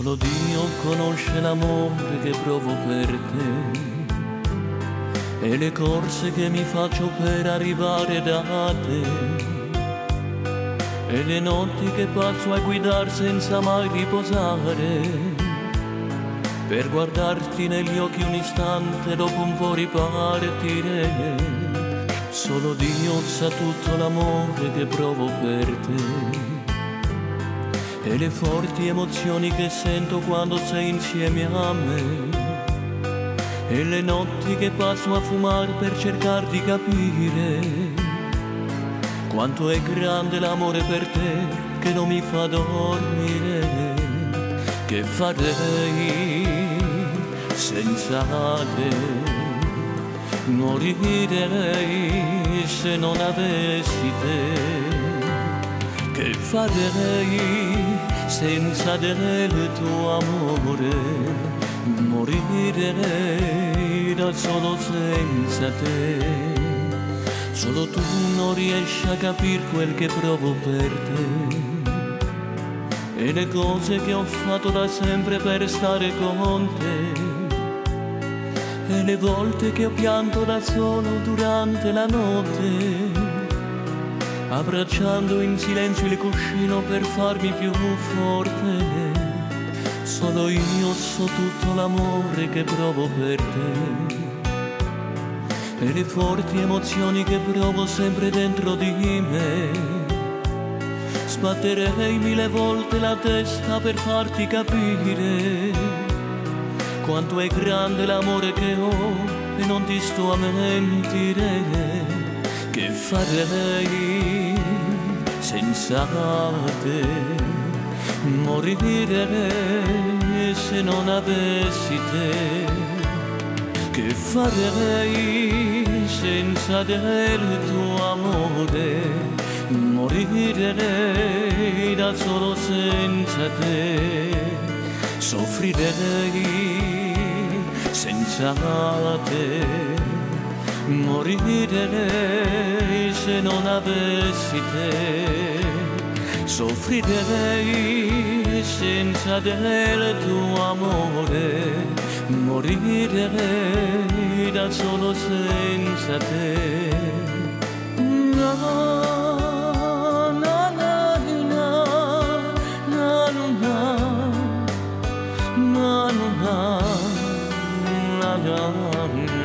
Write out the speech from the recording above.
Solo Dio conosce l'amore che provo per te e le corse che mi faccio per arrivare da te e le notti che passo a guidare senza mai riposare per guardarti negli occhi un istante dopo un po' ripartire. Solo Dio sa tutto l'amore che provo per te e le forti emozioni che sento quando sei insieme a me e le notti che passo a fumare per cercare di capire quanto è grande l'amore per te che non mi fa dormire. Che farei senza te? Morirei se non avessi te. Che farei senza del tuo amore? Morirei da solo senza te. Solo tu non riesci a capire quel che provo per te e le cose che ho fatto da sempre per stare con te e le volte che ho pianto da solo durante la notte, abbracciando in silenzio il cuscino per farmi più forte. Solo io so tutto l'amore che provo per te e le forti emozioni che provo sempre dentro di me. Sbatterei 1000 volte la testa per farti capire quanto è grande l'amore che ho e non ti sto a mentire. Che farei senza te? Morirei se non avessi te. Che farei senza del tuo amore? Morirei da solo senza te. Soffrirei senza te. Morirei se non avessi te. Soffrirei senza del tuo amore. Morirei da solo senza te. No. Na na na na na